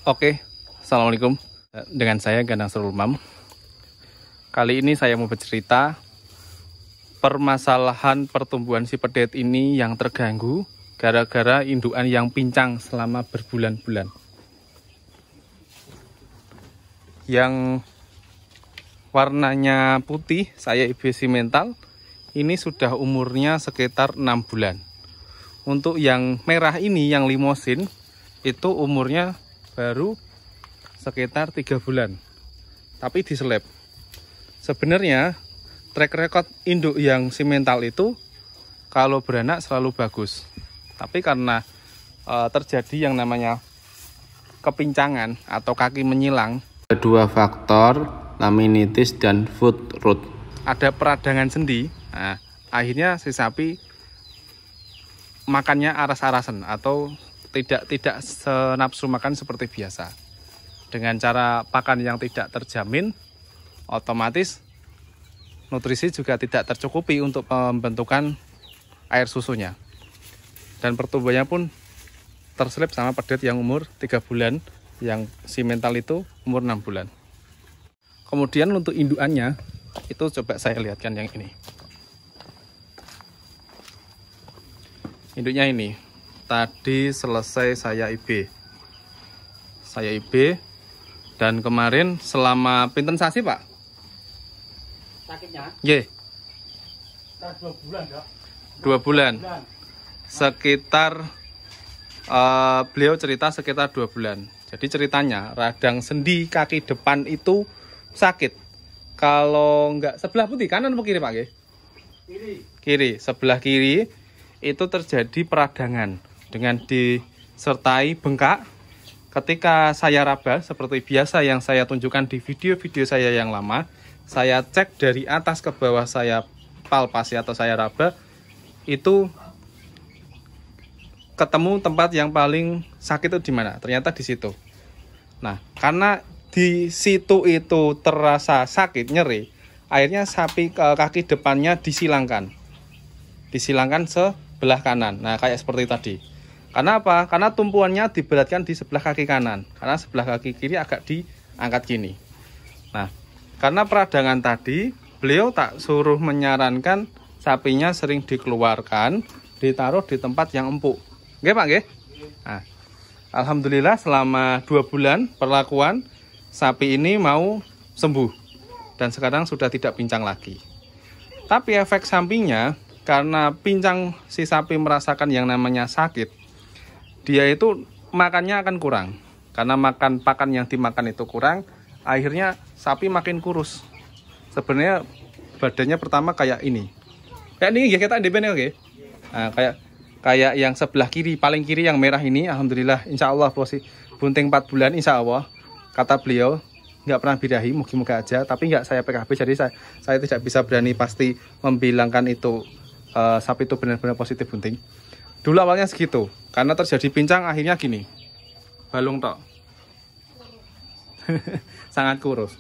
Oke, Assalamualaikum. Dengan saya Gandang Serul Mam. Kali ini saya mau bercerita permasalahan pertumbuhan si pedet ini yang terganggu gara-gara indukan yang pincang selama berbulan-bulan. Yang warnanya putih, saya IB simental, ini sudah umurnya sekitar 6 bulan. Untuk yang merah ini, yang limosin, itu umurnya baru sekitar 3 bulan, tapi diseleb. Sebenarnya track record induk yang simental itu kalau beranak selalu bagus, tapi karena terjadi yang namanya kepincangan atau kaki menyilang, ada dua faktor, laminitis dan foot rot. ada peradangan sendi. Nah, akhirnya si sapi makannya aras-arasan atau tidak senapsu makan seperti biasa. Dengan cara pakan yang tidak terjamin, otomatis nutrisi juga tidak tercukupi untuk pembentukan air susunya. Dan pertumbuhannya pun terselip sama pedet yang umur 3 bulan, yang simental itu umur 6 bulan. Kemudian untuk indukannya, itu coba saya lihatkan yang ini. Induknya ini. Tadi selesai saya IB. Dan kemarin selama pinten sasi, Pak? Sakitnya? Ye. 2 bulan, Dok. 2 bulan. Sekitar beliau cerita sekitar 2 bulan. Jadi ceritanya radang sendi kaki depan itu sakit. Kalau enggak sebelah putih, kanan atau kiri, Pak? Kiri. Sebelah kiri itu terjadi peradangan dengan disertai bengkak. Ketika saya raba seperti biasa yang saya tunjukkan di video-video saya yang lama, saya cek dari atas ke bawah, saya palpasi atau saya raba, itu ketemu tempat yang paling sakit itu di mana? Ternyata di situ. Nah, karena di situ itu terasa sakit, nyeri, akhirnya sapi kaki depannya disilangkan sebelah kanan. Nah, kayak seperti tadi. Karena apa? Karena tumpuannya diberatkan di sebelah kaki kanan. Karena sebelah kaki kiri agak diangkat gini. Nah, karena peradangan tadi, beliau tak suruh menyarankan sapinya sering dikeluarkan, ditaruh di tempat yang empuk. Oke, Pak, nggih? Nah, alhamdulillah selama 2 bulan perlakuan, sapi ini mau sembuh. Dan sekarang sudah tidak pincang lagi. Tapi efek sampingnya, karena pincang si sapi merasakan yang namanya sakit, dia itu makannya akan kurang. Karena makan pakan yang dimakan itu kurang, akhirnya sapi makin kurus. Sebenarnya badannya pertama kayak ini. Kayak ini ya, kita DBN oke. Nah, kayak yang sebelah kiri, paling kiri yang merah ini, alhamdulillah insya Allah posisi bunting 4 bulan insya Allah. Kata beliau nggak pernah birahi, moga-moga aja, tapi nggak saya PKB, jadi saya tidak bisa berani pasti membilangkan itu sapi itu benar-benar positif bunting. Dulu awalnya segitu, karena terjadi pincang akhirnya gini, balung tok. Sangat kurus.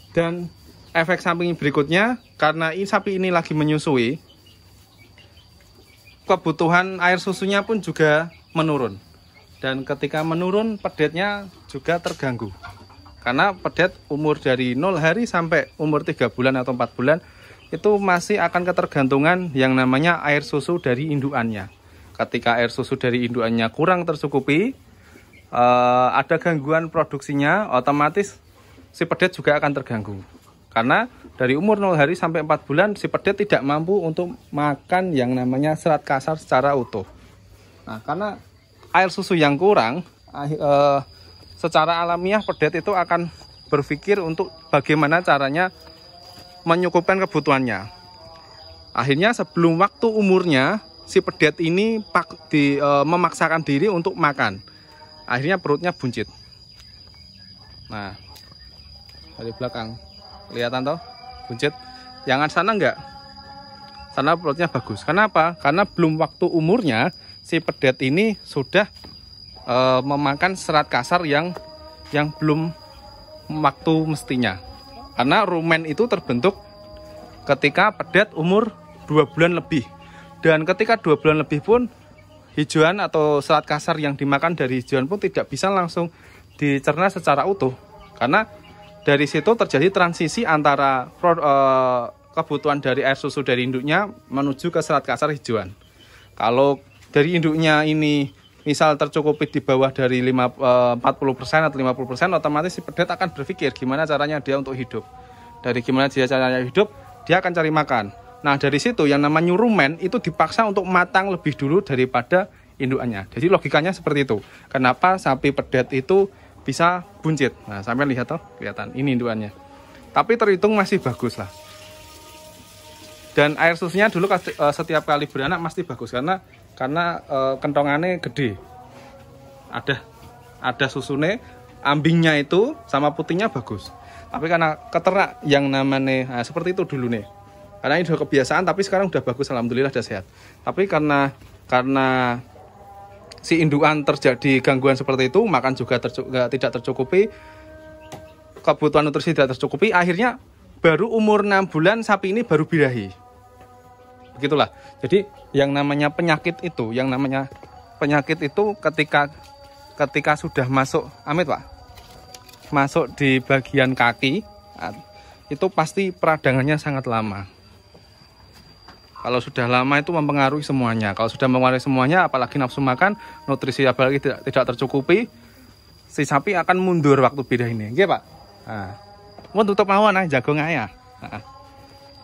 Dan efek samping berikutnya, karena sapi ini lagi menyusui, kebutuhan air susunya pun juga menurun. Dan ketika menurun, pedetnya juga terganggu. Karena pedet umur dari 0 hari sampai umur 3 bulan atau 4 bulan, itu masih akan ketergantungan yang namanya air susu dari indukannya. Ketika air susu dari indukannya kurang tercukupi, ada gangguan produksinya, otomatis si pedet juga akan terganggu. Karena dari umur 0 hari sampai 4 bulan, si pedet tidak mampu untuk makan yang namanya serat kasar secara utuh. Nah, karena air susu yang kurang, secara alamiah pedet itu akan berpikir untuk bagaimana caranya menyukupkan kebutuhannya. Akhirnya sebelum waktu umurnya, si pedet ini memaksakan diri untuk makan. Akhirnya perutnya buncit. Nah, dari belakang kelihatan toh buncit. Yang sana enggak. Sana perutnya bagus. Kenapa? Karena belum waktu umurnya si pedet ini sudah memakan serat kasar yang belum waktu mestinya. Karena rumen itu terbentuk ketika pedet umur 2 bulan lebih. Dan ketika 2 bulan lebih pun hijauan atau serat kasar yang dimakan dari hijauan pun tidak bisa langsung dicerna secara utuh, karena dari situ terjadi transisi antara kebutuhan dari air susu dari induknya menuju ke serat kasar hijauan. Kalau dari induknya ini misal tercukupi di bawah dari 40% atau 50%, otomatis si pedet akan berpikir gimana caranya dia untuk hidup. Dari gimana dia caranya hidup, dia akan cari makan. Nah, dari situ yang namanya rumen itu dipaksa untuk matang lebih dulu daripada indukannya. Jadi logikanya seperti itu. Kenapa sapi pedet itu bisa buncit? Nah, sampai lihat toh, kelihatan ini indukannya. Tapi terhitung masih bagus lah. Dan air susunya dulu setiap kali beranak pasti bagus karena kentongannya gede. Ada susune, ambingnya itu sama putihnya bagus. Tapi karena keterak yang namanya seperti itu dulu nih. Karena ini udah kebiasaan, tapi sekarang udah bagus, alhamdulillah udah sehat. Tapi karena si indukan terjadi gangguan seperti itu, makan juga tidak tercukupi, kebutuhan nutrisi tidak tercukupi, akhirnya baru umur 6 bulan sapi ini baru birahi. Begitulah. Jadi yang namanya penyakit itu ketika sudah masuk, Amit Pak, masuk di bagian kaki, itu pasti peradangannya sangat lama. Kalau sudah lama itu mempengaruhi semuanya. Kalau sudah mempengaruhi semuanya, apalagi nafsu makan, nutrisi apalagi tidak tercukupi, si sapi akan mundur waktu birah ini. Oke Pak? Nah, mau tutup mawon jagung aja.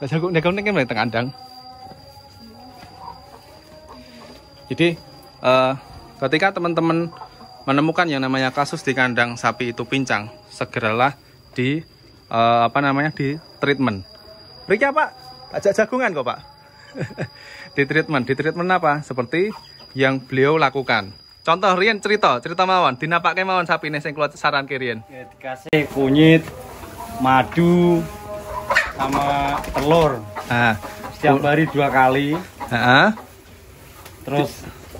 Jagung ini kan mulai tengandang. Jadi ketika teman-teman menemukan yang namanya kasus di kandang sapi itu pincang, segeralah di di treatment. Beri Pak, ajak jagungan kok Pak. di treatment apa? Seperti yang beliau lakukan. Contoh riyen cerita mawon, dinapake mawon sapi ini sing kula saran riyen. Ya, dikasih kunyit, madu, sama telur. Setiap hari 2 kali. Terus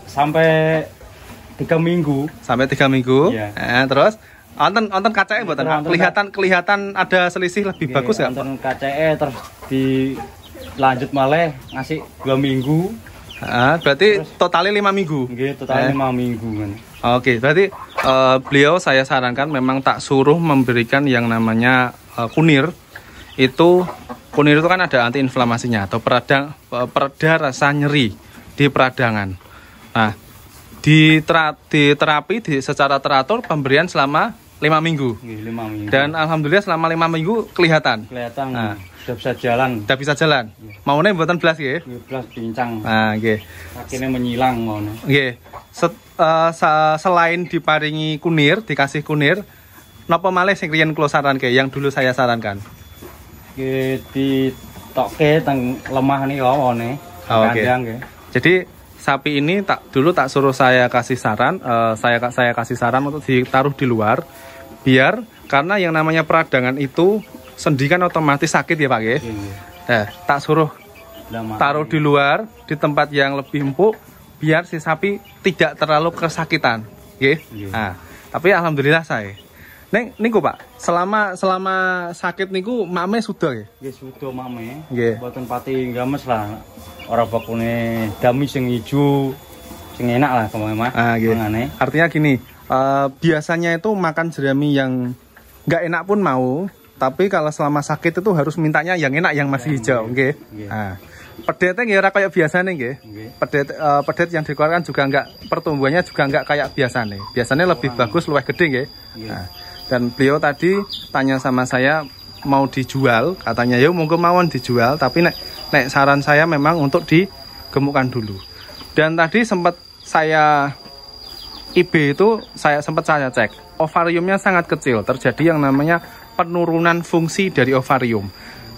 sampai 3 minggu. Sampai 3 minggu. Ya. Terus onten kacake mboten kelihatan ada selisih lebih bagus ya? Onten kacake terus lanjut malah ngasih 2 minggu. Berarti terus, totalnya 5 minggu. Nggih, totalnya 5 minggu kan. Oke, berarti beliau saya sarankan memang tak suruh memberikan yang namanya kunir. Kunir itu kan ada antiinflamasinya atau pereda rasa nyeri di peradangan. Nah, diterapi secara teratur pemberian selama 5 minggu. 5 minggu. Dan alhamdulillah selama 5 minggu kelihatan. Nah, sudah bisa jalan. Sudah bisa jalan. Maune mboten blas nggih? Blas pincang. Nah, nggih. Kakinya menyilang maune. Nggih. Selain diparingi kunir, dikasih kunir, napa malih sing riyen kula saranke yang dulu saya sarankan? Nggih, ditokke teng lemah niku maune. Kandang nggih. Jadi sapi ini dulu tak suruh saya kasih saran, saya kasih saran untuk ditaruh di luar, biar karena yang namanya peradangan itu sendi kan otomatis sakit ya Pak ya. Tak suruh taruh di luar di tempat yang lebih empuk, biar si sapi tidak terlalu kesakitan, Nah, tapi alhamdulillah saya. Niku Pak, selama sakit niku mame sudah ya? Nggih sudah mame. Mboten pati games lah. Ora bakune dami sing ijo sing enak lah mangane. Artinya gini, biasanya itu makan jerami yang nggak enak pun mau, tapi kalau selama sakit itu harus mintanya yang enak yang masih hijau, nggih. Nah, pedetnya nggih ora kayak biasane nggih. Pedet yang dikeluarkan juga nggak, pertumbuhannya juga nggak kayak biasane. Biasanya lebih bagus, luwih gede nggih. Nah, dan beliau tadi tanya sama saya mau dijual, katanya ya monggo mawon dijual, tapi nek saran saya memang untuk digemukkan dulu. Dan tadi sempat saya IB itu saya cek, ovariumnya sangat kecil, terjadi yang namanya penurunan fungsi dari ovarium.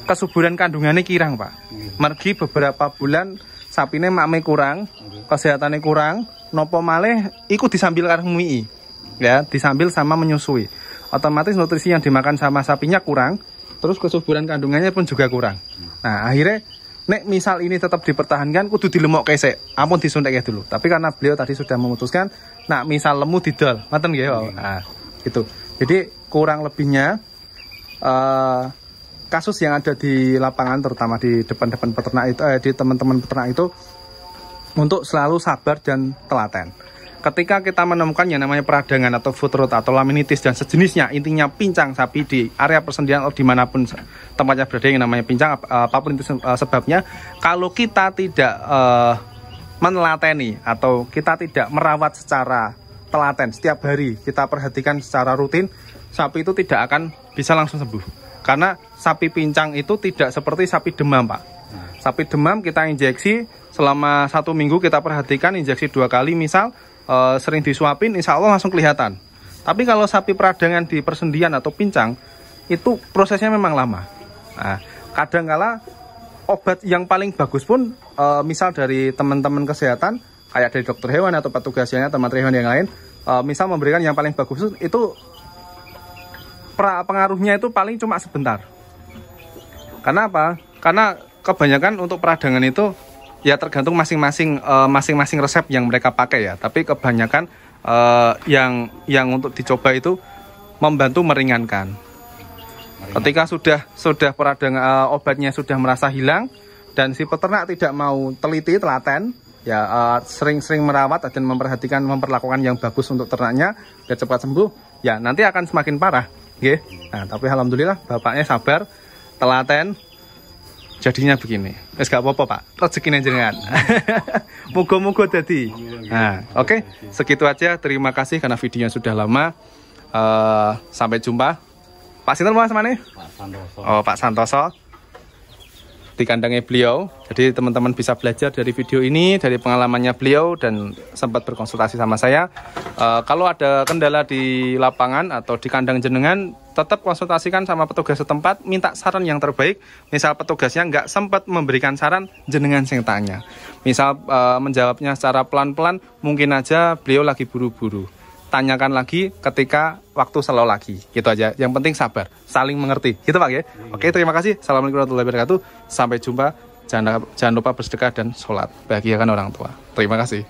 Kesuburan kandungannya kirang Pak. Mergi beberapa bulan sapine makme kurang, kesehatannya kurang, nopo malih ikut disambil karo mui. Ya, disambil sama menyusui. Otomatis nutrisi yang dimakan sama sapinya kurang, terus kesuburan kandungannya pun juga kurang. Nah, akhirnya nek misal ini tetap dipertahankan kudu dilemok kesek, ampun disuntik dulu. Tapi karena beliau tadi sudah memutuskan, nah misal lemu didol, ngoten nggih. Nah, gitu. Jadi kurang lebihnya kasus yang ada di lapangan, terutama di depan peternak itu, di teman-teman peternak itu, untuk selalu sabar dan telaten. ketika kita menemukan yang namanya peradangan atau foot rot atau laminitis dan sejenisnya, intinya pincang sapi di area persendian atau dimanapun tempatnya berada yang namanya pincang, apapun itu sebabnya, kalau kita tidak menelateni atau kita tidak merawat secara telaten setiap hari, kita perhatikan secara rutin, sapi itu tidak akan bisa langsung sembuh. Karena sapi pincang itu tidak seperti sapi demam, Pak. Sapi demam kita injeksi selama 1 minggu, kita perhatikan injeksi 2 kali misal, sering disuapin, insya Allah langsung kelihatan. Tapi kalau sapi peradangan di persendian atau pincang, itu prosesnya memang lama. Nah, kadangkala obat yang paling bagus pun, misal dari teman-teman kesehatan, kayak dari dokter hewan atau petugasnya teman hewan yang lain, misal memberikan yang paling bagus itu pengaruhnya itu paling cuma sebentar. Karena apa? Karena kebanyakan untuk peradangan itu ya tergantung masing-masing resep yang mereka pakai ya. Tapi kebanyakan yang untuk dicoba itu membantu meringankan. Ketika sudah peradangan obatnya sudah merasa hilang dan si peternak tidak mau telaten, ya sering-sering merawat dan memperlakukan yang bagus untuk ternaknya biar cepat sembuh, ya nanti akan semakin parah. Okay? Nah, tapi alhamdulillah bapaknya sabar, telaten, jadinya begini. Wes gak apa-apa, Pak. Rezekine jenengan. Muga-muga dadi. Nah, oke. Segitu aja. Terima kasih karena videonya sudah lama. Sampai jumpa. Pak sinten Mas mana? Pak Santoso. Oh, Pak Santoso. Di kandangnya beliau. Jadi teman-teman bisa belajar dari video ini, dari pengalamannya beliau dan sempat berkonsultasi sama saya. Kalau ada kendala di lapangan atau di kandang jenengan, tetap konsultasikan sama petugas setempat, minta saran yang terbaik. Misal petugasnya nggak sempat memberikan saran, jenengan sing tanya. Misal menjawabnya secara pelan-pelan, mungkin aja beliau lagi buru-buru. Tanyakan lagi ketika waktu slow lagi. Gitu aja. Yang penting sabar, saling mengerti. Gitu Pak ya. Oke, terima kasih. Assalamualaikum warahmatullahi wabarakatuh. Sampai jumpa. Jangan lupa bersedekah dan sholat. Bahagiakan orang tua. Terima kasih.